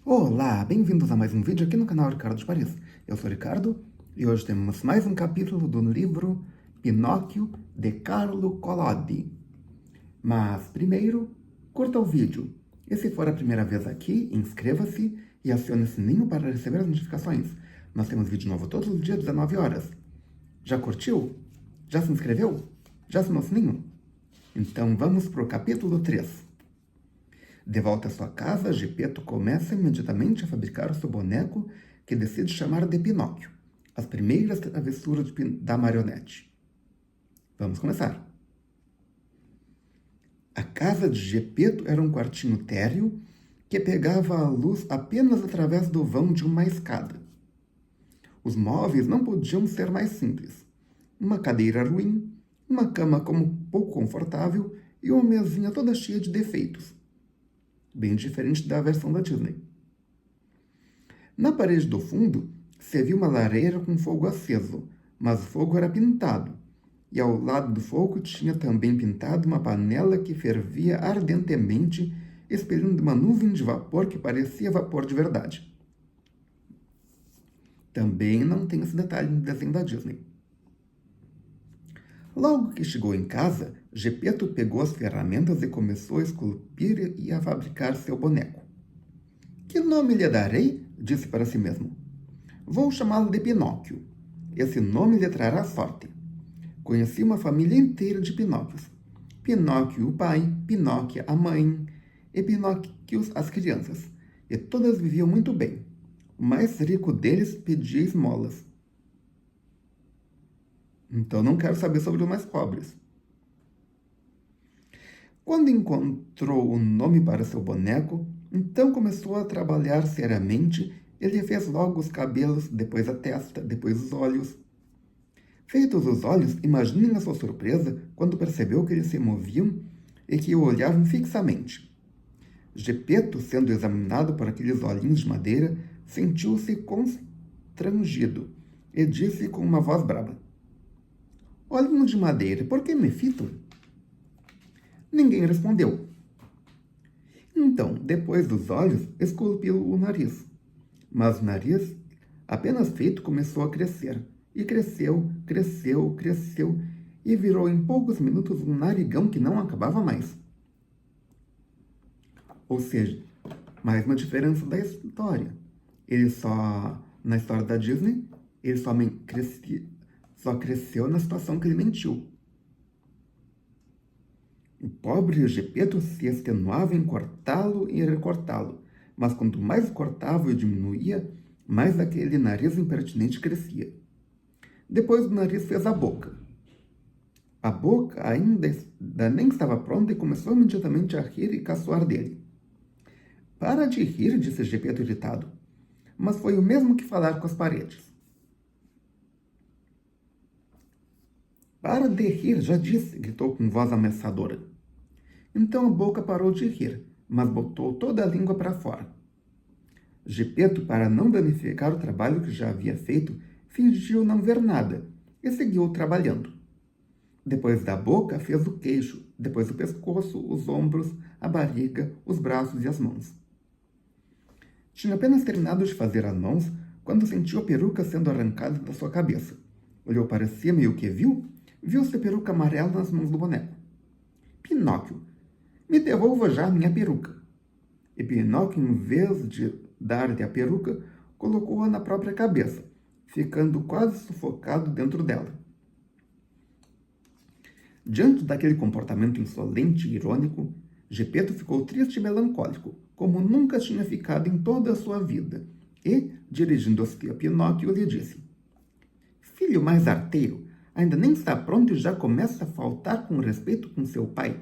Olá, bem-vindos a mais um vídeo aqui no canal Ricardo de Paris. Eu sou o Ricardo e hoje temos mais um capítulo do livro Pinóquio, de Carlo Collodi. Mas primeiro, curta o vídeo. E se for a primeira vez aqui, inscreva-se e acione o sininho para receber as notificações. Nós temos vídeo novo todos os dias, 19 horas. Já curtiu? Já se inscreveu? Já assinou o sininho? Então vamos para o capítulo 3. De volta à sua casa, Geppetto começa imediatamente a fabricar o seu boneco, que decide chamar de Pinóquio, as primeiras travessuras da marionete. Vamos começar. A casa de Geppetto era um quartinho térreo que pegava a luz apenas através do vão de uma escada. Os móveis não podiam ser mais simples. Uma cadeira ruim, uma cama pouco confortável e uma mesinha toda cheia de defeitos. Bem diferente da versão da Disney. Na parede do fundo, se via uma lareira com fogo aceso, mas o fogo era pintado, e ao lado do fogo tinha também pintado uma panela que fervia ardentemente, expelindo uma nuvem de vapor que parecia vapor de verdade. Também não tem esse detalhe no desenho da Disney. Logo que chegou em casa, Geppetto pegou as ferramentas e começou a esculpir e a fabricar seu boneco. Que nome lhe darei? Disse para si mesmo. Vou chamá-lo de Pinóquio. Esse nome lhe trará sorte. Conheci uma família inteira de Pinóquios. Pinóquio o pai, Pinóquia a mãe e Pinóquios as crianças. E todas viviam muito bem. O mais rico deles pedia esmolas. Então não quero saber sobre os mais pobres. Quando encontrou o nome para seu boneco, então começou a trabalhar seriamente. Ele fez logo os cabelos, depois a testa, depois os olhos. Feitos os olhos, imaginem a sua surpresa quando percebeu que eles se moviam e que o olhavam fixamente. Geppetto, sendo examinado por aqueles olhinhos de madeira, sentiu-se constrangido e disse com uma voz braba: Olhinhos de madeira, por que me fitam? Ninguém respondeu. Então, depois dos olhos, esculpiu o nariz. Mas o nariz, apenas feito, começou a crescer. E cresceu, cresceu, cresceu, e virou em poucos minutos um narigão que não acabava mais. Ou seja, mais uma diferença da história. Na história da Disney, ele só cresceu na situação que ele mentiu. O pobre Geppetto se extenuava em cortá-lo e recortá-lo, mas quanto mais cortava e diminuía, mais aquele nariz impertinente crescia. Depois do nariz fez a boca. A boca ainda nem estava pronta e começou imediatamente a rir e caçoar dele. Para de rir, disse Geppetto irritado, mas foi o mesmo que falar com as paredes. Para de rir, já disse, gritou com voz ameaçadora. Então a boca parou de rir, mas botou toda a língua para fora. Geppetto, para não danificar o trabalho que já havia feito, fingiu não ver nada e seguiu trabalhando. Depois da boca, fez o queixo, depois o pescoço, os ombros, a barriga, os braços e as mãos. Tinha apenas terminado de fazer as mãos quando sentiu a peruca sendo arrancada da sua cabeça. Olhou para cima e o que viu? Viu-se a peruca amarela nas mãos do boneco. Pinóquio, me devolva já minha peruca. E Pinóquio, em vez de dar-lhe a peruca, colocou-a na própria cabeça, ficando quase sufocado dentro dela. Diante daquele comportamento insolente e irônico, Geppetto ficou triste e melancólico, como nunca tinha ficado em toda a sua vida, e, dirigindo-se a Pinóquio, lhe disse: Filho mais arteiro, ainda nem está pronto e já começa a faltar com respeito com seu pai.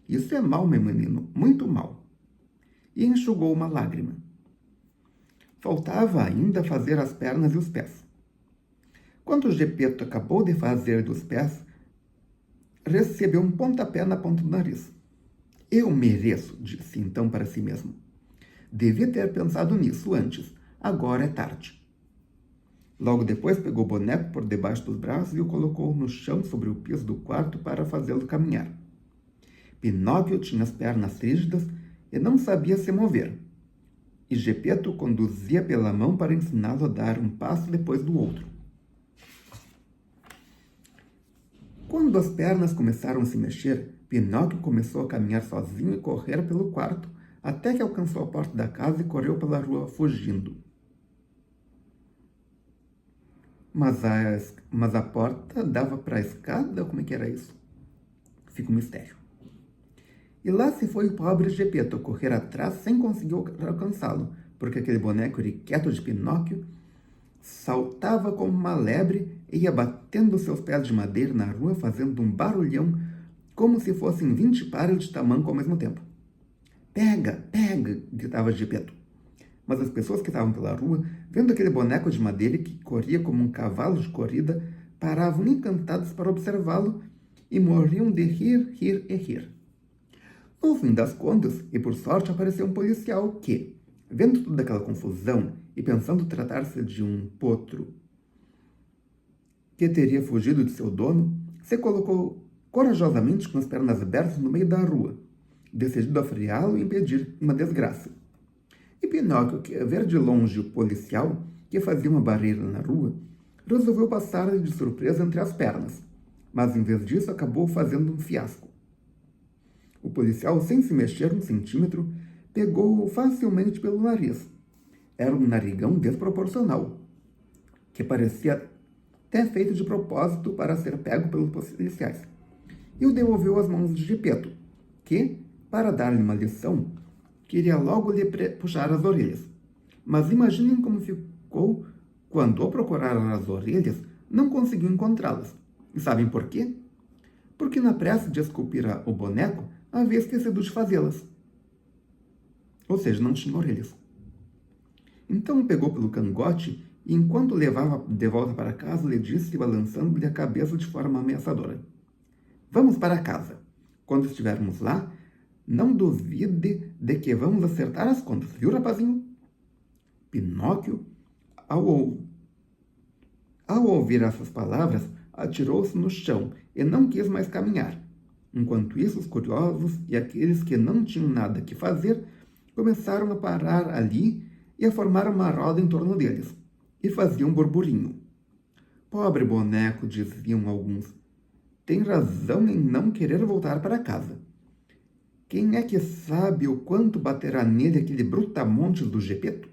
Isso é mal, meu menino, muito mal. E enxugou uma lágrima. Faltava ainda fazer as pernas e os pés. Quando Geppetto acabou de fazer dos pés, recebeu um pontapé na ponta do nariz. Eu mereço, disse então para si mesmo. Devia ter pensado nisso antes, agora é tarde. Logo depois pegou o boneco por debaixo dos braços e o colocou no chão sobre o piso do quarto para fazê-lo caminhar. Pinóquio tinha as pernas rígidas e não sabia se mover. e Gepeto conduzia pela mão para ensiná-lo a dar um passo depois do outro. Quando as pernas começaram a se mexer, Pinóquio começou a caminhar sozinho e correr pelo quarto, até que alcançou a porta da casa e correu pela rua fugindo. Mas a porta dava para a escada? Como é que era isso? Fica um mistério. E lá se foi o pobre Gepeto correr atrás sem conseguir alcançá-lo, porque aquele boneco irrequieto de Pinóquio saltava como uma lebre e ia batendo seus pés de madeira na rua, fazendo um barulhão, como se fossem 20 pares de tamanco ao mesmo tempo. Pega, pega, gritava Gepeto. Mas as pessoas que estavam pela rua, vendo aquele boneco de madeira que corria como um cavalo de corrida, paravam encantados para observá-lo e morriam de rir, rir e rir. No fim das contas, e por sorte, apareceu um policial que, vendo toda aquela confusão e pensando tratar-se de um potro que teria fugido de seu dono, se colocou corajosamente com as pernas abertas no meio da rua, decidido a freá-lo e impedir uma desgraça. E Pinóquio, que ia ver de longe o policial, que fazia uma barreira na rua, resolveu passar de surpresa entre as pernas, mas em vez disso acabou fazendo um fiasco. O policial, sem se mexer um centímetro, pegou-o facilmente pelo nariz. Era um narigão desproporcional, que parecia até feito de propósito para ser pego pelos policiais, e o devolveu às mãos de Gepeto, que, para dar-lhe uma lição, queria logo lhe puxar as orelhas. Mas imaginem como ficou quando, ao procurar as orelhas, não conseguiu encontrá-las. E sabem por quê? Porque na pressa de esculpir o boneco, havia esquecido de fazê-las. Ou seja, não tinha orelhas. Então o pegou pelo cangote e, enquanto levava de volta para casa, lhe disse, balançando-lhe a cabeça de forma ameaçadora: "Vamos para casa. Quando estivermos lá, não duvide de que vamos acertar as contas, viu, rapazinho?" Pinóquio, ao ouvir essas palavras, atirou-se no chão e não quis mais caminhar. Enquanto isso, os curiosos e aqueles que não tinham nada que fazer começaram a parar ali e a formar uma roda em torno deles, e faziam um burburinho. "Pobre boneco", diziam alguns, "tem razão em não querer voltar para casa. Quem é que sabe o quanto baterá nele aquele brutamontes do Gepeto?"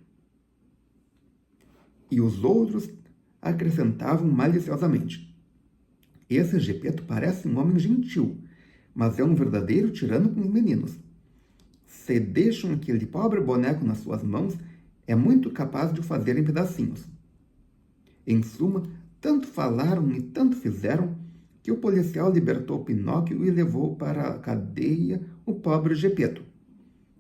E os outros acrescentavam maliciosamente: "Esse Gepeto parece um homem gentil, mas é um verdadeiro tirano com os meninos. Se deixam aquele pobre boneco nas suas mãos, é muito capaz de o fazer em pedacinhos." Em suma, tanto falaram e tanto fizeram que o policial libertou Pinóquio e levou para a cadeia o pobre Gepeto,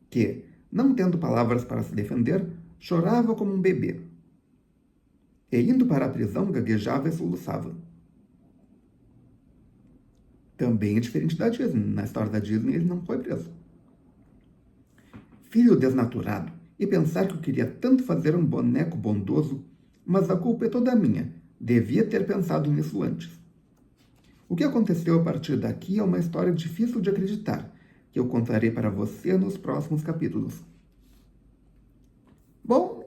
que, não tendo palavras para se defender, chorava como um bebê. E indo para a prisão, gaguejava e soluçava. Também é diferente da Disney. Na história da Disney, ele não foi preso. Filho desnaturado, e pensar que eu queria tanto fazer um boneco bondoso, mas a culpa é toda minha. Devia ter pensado nisso antes. O que aconteceu a partir daqui é uma história difícil de acreditar, que eu contarei para você nos próximos capítulos. Bom,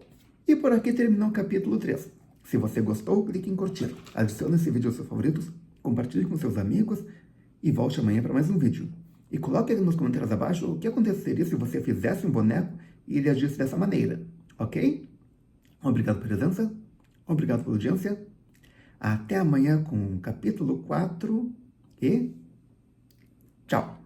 e por aqui terminou o capítulo 3. Se você gostou, clique em curtir, adicione esse vídeo aos seus favoritos, compartilhe com seus amigos e volte amanhã para mais um vídeo. E coloque aqui nos comentários abaixo o que aconteceria se você fizesse um boneco e ele agisse dessa maneira, ok? Obrigado pela presença, obrigado pela audiência. Até amanhã com o capítulo 4 e tchau!